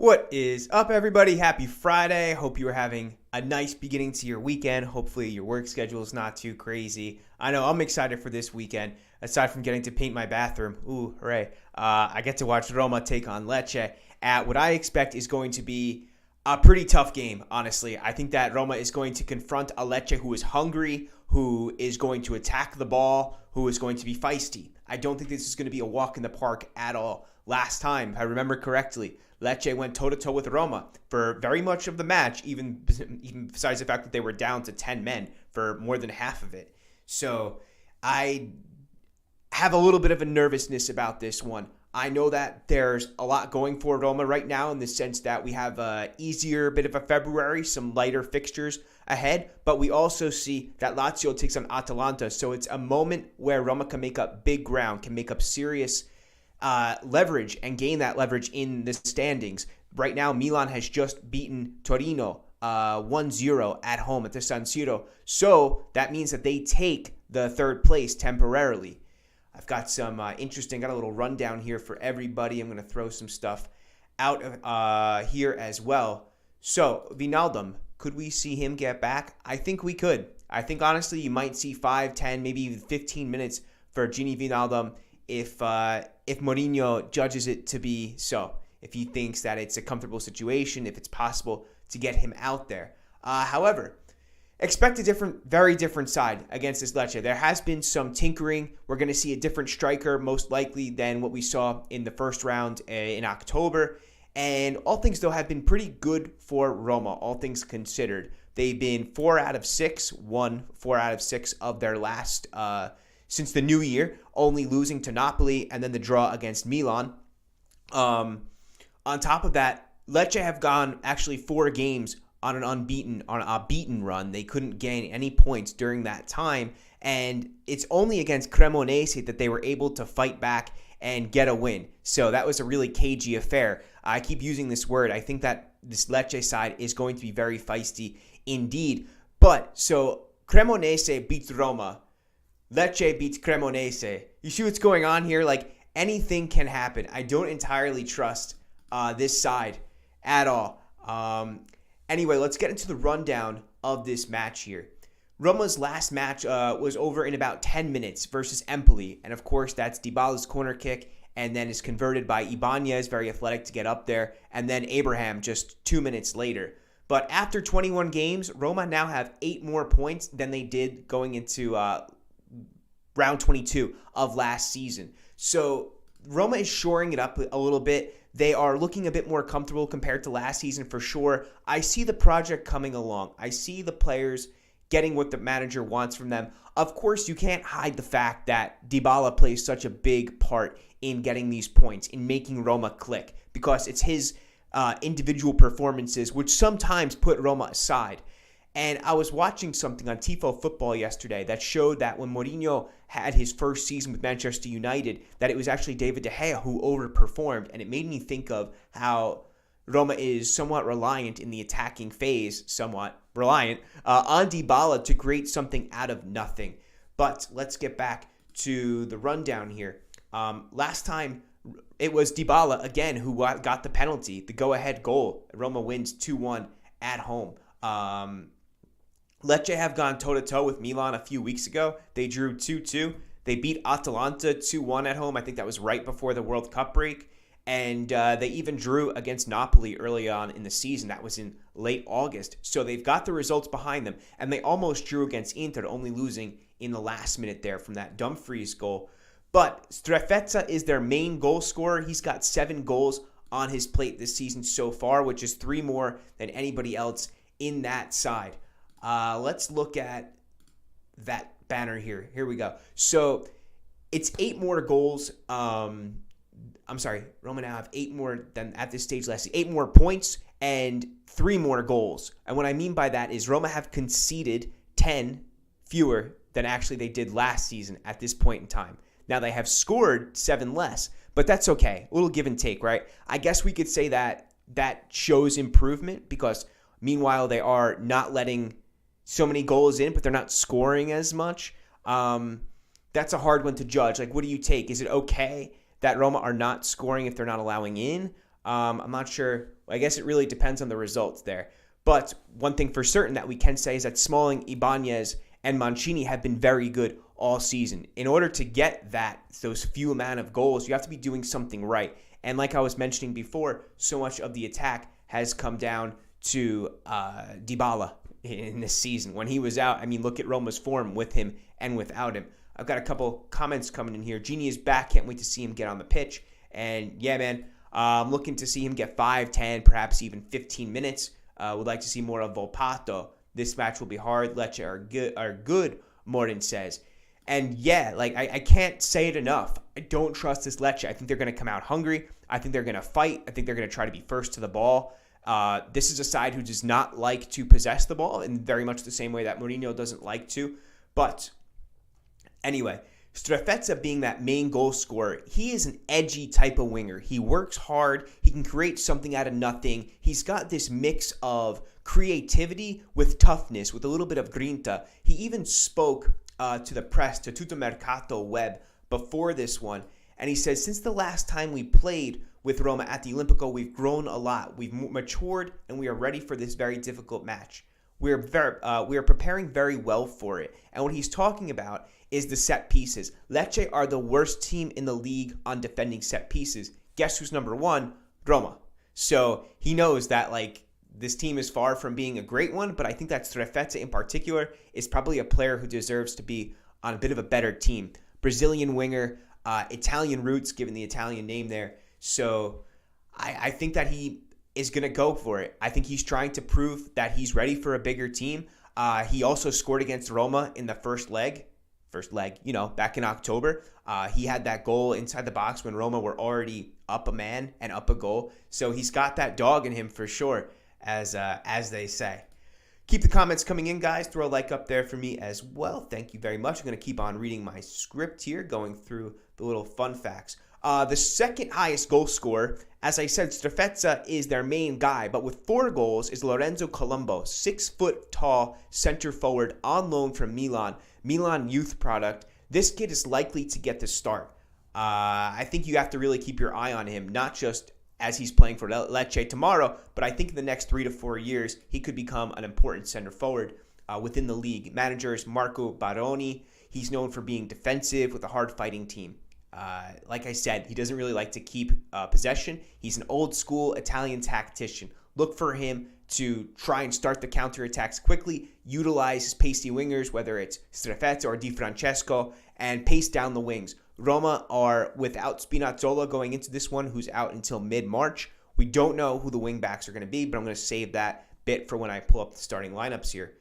What is up, everybody? Happy Friday. Hope you are having a nice beginning to your weekend. Hopefully your work schedule is not too crazy. I know I'm excited for this weekend. Aside from getting to paint my bathroom, ooh, hooray, I get to watch Roma take on Lecce at what I expect is going to be a pretty tough game, honestly. I think that Roma is going to confront a Lecce who is hungry, who is going to attack the ball, who is going to be feisty. I don't think this is going to be a walk in the park at all. Last time, if I remember correctly, Lecce went toe-to-toe with Roma for very much of the match, even besides the fact that they were down to 10 men for more than half of it. So I have a little bit of a nervousness about this one. I know that there's a lot going for Roma right now in the sense that we have a easier bit of a February, some lighter fixtures ahead, but we also see that Lazio takes on Atalanta. So it's a moment where Roma can make up big ground, can make up serious leverage and gain that leverage in the standings. Right now, Milan has just beaten Torino 1-0 at home at the San Siro. So that means that they take the third place temporarily. I've got some got a little rundown here for everybody. I'm going to throw some stuff out of here as well. So, Wijnaldum, could we see him get back? I think we could. I think, honestly, you might see 5, 10, maybe even 15 minutes for Gini Wijnaldum if Mourinho judges it to be so. If he thinks that it's a comfortable situation, if it's possible to get him out there. However, expect a very different side against this Lecce. There has been some tinkering. We're going to see a different striker, most likely, than what we saw in the first round in October. And all things, though, have been pretty good for Roma, all things considered. They've been 4 out of 6, won 4 out of 6 of their last, since the new year, only losing to Napoli and then the draw against Milan. On top of that, Lecce have gone actually 4 games on a beaten run. They couldn't gain any points during that time, and it's only against Cremonese that they were able to fight back and get a win. So that was a really cagey affair. I keep using this word. I think that this Lecce side is going to be very feisty indeed. But so Cremonese beats Roma. Lecce beats Cremonese. You see what's going on here? Like, anything can happen. I don't entirely trust this side at all. Anyway, let's get into the rundown of this match here. Roma's last match was over in about 10 minutes versus Empoli. And of course, that's Dybala's corner kick and then is converted by Ibanez, very athletic to get up there, and then Abraham just 2 minutes later. But after 21 games, Roma now have 8 more points than they did going into round 22 of last season. So Roma is shoring it up a little bit. They are looking a bit more comfortable compared to last season for sure. I see the project coming along. I see the players getting what the manager wants from them. Of course, you can't hide the fact that Dybala plays such a big part in getting these points, in making Roma click, because it's his individual performances which sometimes put Roma aside. And I was watching something on Tifo Football yesterday that showed that when Mourinho had his first season with Manchester United, that it was actually David De Gea who overperformed. And it made me think of how Roma is somewhat reliant in the attacking phase, on Dybala to create something out of nothing. But let's get back to the rundown here. Last time, it was Dybala, again, who got the penalty, the go-ahead goal. Roma wins 2-1 at home. Lecce have gone toe-to-toe with Milan a few weeks ago. They drew 2-2. They beat Atalanta 2-1 at home. I think that was right before the World Cup break. And they even drew against Napoli early on in the season. That was in late August. So they've got the results behind them. And they almost drew against Inter, only losing in the last minute there from that Dumfries goal. But Strefezza is their main goal scorer. He's got 7 goals on his plate this season so far, which is 3 more than anybody else in that side. Let's look at that banner here. Here we go. So it's 8 more goals. Roma now have 8 more than at this stage last season. 8 more points and 3 more goals. And what I mean by that is Roma have conceded 10 fewer than actually they did last season at this point in time. Now they have scored 7 less, but that's okay. A little give and take, right? I guess we could say that shows improvement because meanwhile they are not letting so many goals in, but they're not scoring as much. That's a hard one to judge. Like, what do you take? Is it okay that Roma are not scoring if they're not allowing in? I'm not sure. I guess it really depends on the results there. But one thing for certain that we can say is that Smalling, Ibanez, and Mancini have been very good all season. In order to get those few amount of goals, you have to be doing something right. And like I was mentioning before, so much of the attack has come down to Dybala in this season. When he was out, I mean, look at Roma's form with him and without him. I've got a couple comments coming in here. Genie is back. Can't wait to see him get on the pitch. And yeah, man, I'm looking to see him get 5, 10, perhaps even 15 minutes. Would like to see more of Volpato. This match will be hard. Lecce are good, Morton says. And yeah, like I can't say it enough. I don't trust this Lecce. I think they're going to come out hungry. I think they're going to fight. I think they're going to try to be first to the ball. This is a side who does not like to possess the ball in very much the same way that Mourinho doesn't like to. But anyway, Strefezza being that main goal scorer, he is an edgy type of winger. He works hard. He can create something out of nothing. He's got this mix of creativity with toughness, with a little bit of grinta. He even spoke to the press, to Tutto Mercato Web, before this one. And he says, since the last time we played with Roma at the Olimpico, we've grown a lot. We've matured, and we are ready for this very difficult match. We are preparing very well for it. And what he's talking about is the set pieces. Lecce are the worst team in the league on defending set pieces. Guess who's number one? Roma. So he knows that this team is far from being a great one, but I think that Strefezza in particular is probably a player who deserves to be on a bit of a better team. Brazilian winger, Italian roots, given the Italian name there. So I think that he is going to go for it. I think he's trying to prove that he's ready for a bigger team. He also scored against Roma in the first leg, back in October. He had that goal inside the box when Roma were already up a man and up a goal. So he's got that dog in him for sure, as they say. Keep the comments coming in, guys. Throw a like up there for me as well. Thank you very much. I'm going to keep on reading my script here, going through the little fun facts. The second highest goal scorer, as I said, Strefezza is their main guy, but with 4 goals is Lorenzo Colombo, 6-foot-tall center forward on loan from Milan youth product. This kid is likely to get the start. I think you have to really keep your eye on him, not just as he's playing for Lecce tomorrow, but I think in the next 3 to 4 years, he could become an important center forward within the league. Manager is Marco Baroni. He's known for being defensive with a hard-fighting team. Like I said, he doesn't really like to keep possession. He's an old-school Italian tactician. Look for him to try and start the counterattacks quickly, utilize his pacey wingers, whether it's Strefezza or Di Francesco, and pace down the wings. Roma are without Spinazzola going into this one, who's out until mid-March. We don't know who the wingbacks are going to be, but I'm going to save that bit for when I pull up the starting lineups here.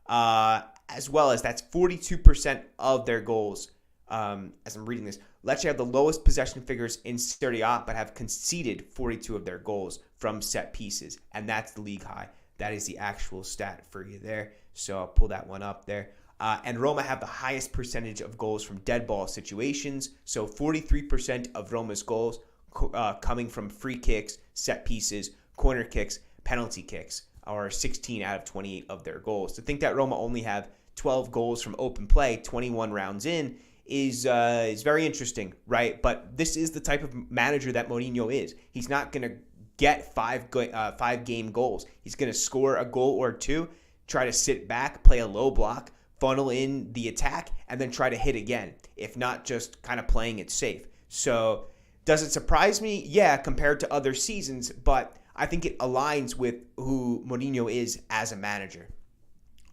As well as that's 42% of their goals. As I'm reading this, Lecce have the lowest possession figures in Serie A, but have conceded 42 of their goals from set pieces, and that's the league high. That is the actual stat for you there. So I'll pull that one up there. And Roma have the highest percentage of goals from dead ball situations. So 43% of Roma's goals coming from free kicks, set pieces, corner kicks, penalty kicks, are 16 out of 28 of their goals. To think that Roma only have 12 goals from open play, 21 rounds in, is very interesting, right? But this is the type of manager that Mourinho is. He's not going to get 5 game goals. He's going to score a goal or two, try to sit back, play a low block, funnel in the attack, and then try to hit again, if not just kind of playing it safe. So does it surprise me? Yeah, compared to other seasons, but I think it aligns with who Mourinho is as a manager.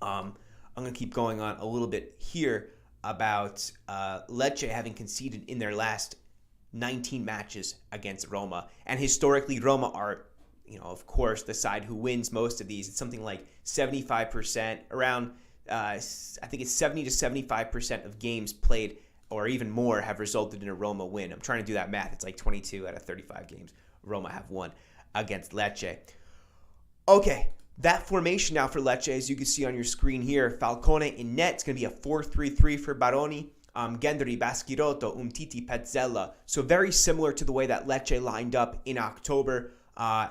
I'm going to keep going on a little bit here about Lecce having conceded in their last 19 matches against Roma. And historically, Roma are, of course, the side who wins most of these. It's something like 75%, around, I think it's 70 to 75% of games played or even more have resulted in a Roma win. I'm trying to do that math. It's like 22 out of 35 games Roma have won against Lecce. Okay, that formation now for Lecce, as you can see on your screen here, Falcone in net. It's going to be a 4-3-3 for Baroni. Gendry, Baschirotto, Umtiti, Pezzella. So very similar to the way that Lecce lined up in October. Hielmand,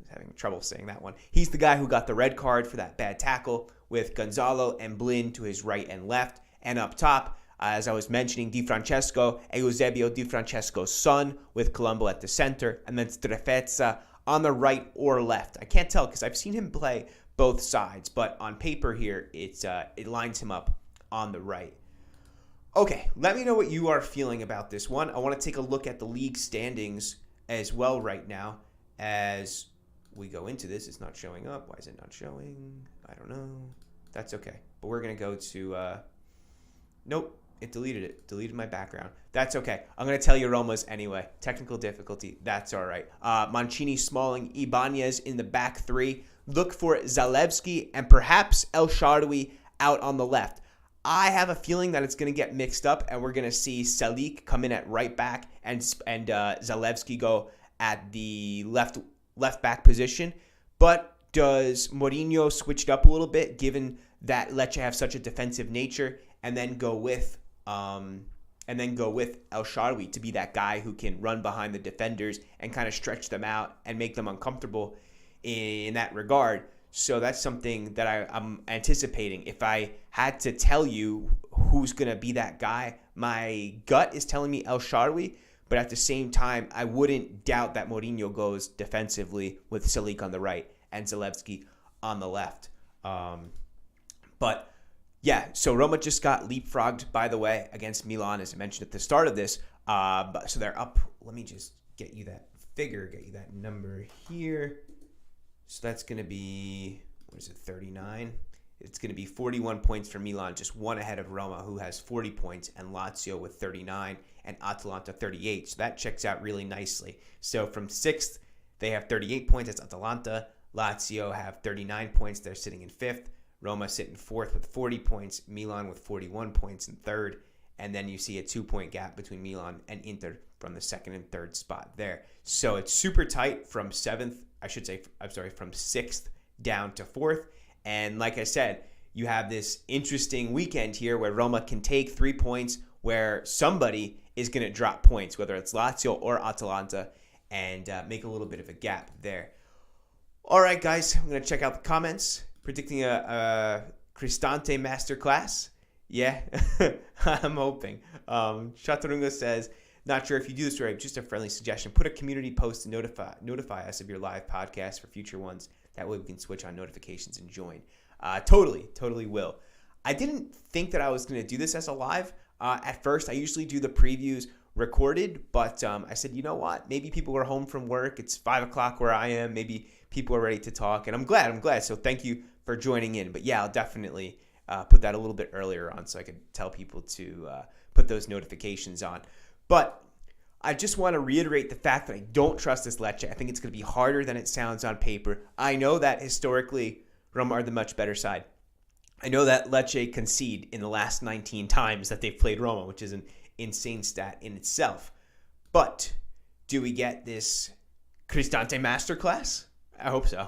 having trouble saying that one. He's the guy who got the red card for that bad tackle, with Gonzalo and Blin to his right and left. And up top, As I was mentioning, Di Francesco, Eusebio Di Francesco's son with Colombo at the center, and then Strefezza on the right or left. I can't tell because I've seen him play both sides, but on paper here, it lines him up on the right. Okay, let me know what you are feeling about this one. I want to take a look at the league standings as well right now as we go into this. It's not showing up. Why is it not showing? I don't know. That's okay. But we're going to go to... Nope, it deleted it. Deleted my background. That's okay. I'm going to tell you Roma's anyway. Technical difficulty. That's all right. Mancini, Smalling, Ibanez in the back three. Look for Zalewski and perhaps El Shaarawy out on the left. I have a feeling that it's going to get mixed up, and we're going to see Salik come in at right back and Zalewski go at the left back position. But does Mourinho switch it up a little bit, given that Lecce have such a defensive nature, and then go with El Shaarawy to be that guy who can run behind the defenders and kind of stretch them out and make them uncomfortable in that regard? So that's something that I'm anticipating. If I had to tell you who's going to be that guy, my gut is telling me El Shaarawy, but at the same time, I wouldn't doubt that Mourinho goes defensively with Salik on the right and Zalewski on the left. But yeah, so Roma just got leapfrogged, by the way, against Milan, as I mentioned at the start of this. So they're up. Let me just get you that figure, get you that number here. So that's going to be, 39? It's going to be 41 points for Milan, just one ahead of Roma, who has 40 points, and Lazio with 39, and Atalanta 38. So that checks out really nicely. So from 6th, they have 38 points. That's Atalanta. Lazio have 39 points. They're sitting in 5th. Roma sitting 4th with 40 points. Milan with 41 points in 3rd. And then you see a 2-point gap between Milan and Inter from the 2nd and 3rd spot there. So it's super tight from 7th. From 6th down to 4th. And like I said, you have this interesting weekend here where Roma can take 3 points, where somebody is going to drop points, whether it's Lazio or Atalanta, and make a little bit of a gap there. All right, guys, I'm going to check out the comments. Predicting a Cristante masterclass. Yeah, I'm hoping. Chaturunga says, not sure if you do this right, just a friendly suggestion. Put a community post to notify us of your live podcast for future ones. That way we can switch on notifications and join. Totally will. I didn't think that I was going to do this as a live. At first, I usually do the previews recorded, but I said, you know what? Maybe people are home from work. It's 5 o'clock where I am. Maybe people are ready to talk, and I'm glad. So thank you for joining in. But yeah, I'll definitely put that a little bit earlier on so I could tell people to put those notifications on. But I just want to reiterate the fact that I don't trust this Lecce. I think it's going to be harder than it sounds on paper. I know that historically Roma are the much better side. I know that Lecce concede in the last 19 times that they've played Roma, which is an insane stat in itself. But do we get this Cristante masterclass? I hope so.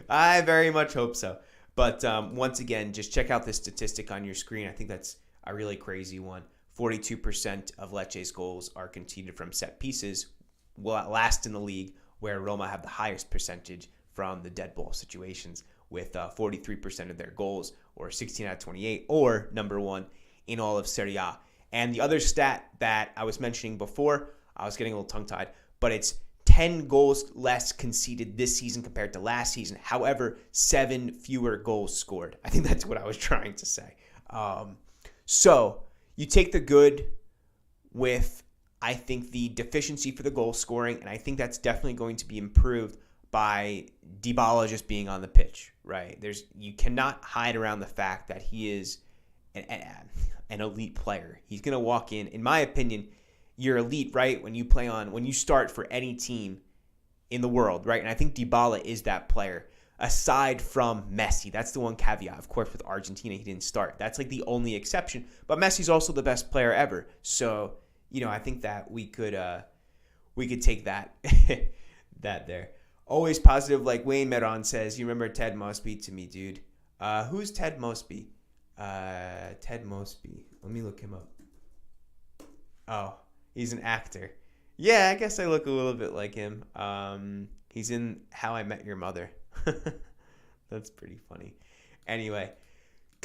I very much hope so. But once again, just check out this statistic on your screen. I think that's a really crazy one. 42% of Lecce's goals are conceded from set pieces, last in the league, where Roma have the highest percentage from the dead ball situations, with 43% of their goals, or 16 out of 28, or number one in all of Serie A. And the other stat that I was mentioning before, I was getting a little tongue-tied, but it's 10 goals less conceded this season compared to last season. However, 7 fewer goals scored. I think that's what I was trying to say. So you take the good with, I think, the deficiency for the goal scoring, and I think that's definitely going to be improved by Dybala just being on the pitch, right? You cannot hide around the fact that he is an elite player. He's going to walk in my opinion, you're elite, right? When you start for any team in the world, right? And I think Dybala is that player. Aside from Messi, that's the one caveat. Of course, with Argentina, he didn't start. That's like the only exception. But Messi's also the best player ever. So, I think that we could take that that there. Always positive, like Wayne Meron says. You remember Ted Mosby to me, dude. Who's Ted Mosby? Ted Mosby. Let me look him up. Oh, he's an actor. Yeah, I guess I look a little bit like him. He's in How I Met Your Mother. That's pretty funny. Anyway,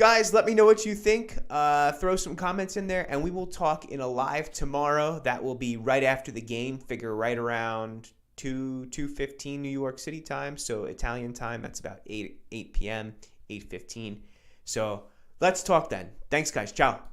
Guys, let me know what you think. Throw some comments in there, and we will talk in a live tomorrow. That will be right after the game. Figure right around 2:15 New York City time. So Italian time, that's about 8 p.m., 8:15. So let's talk then. Thanks, guys. Ciao.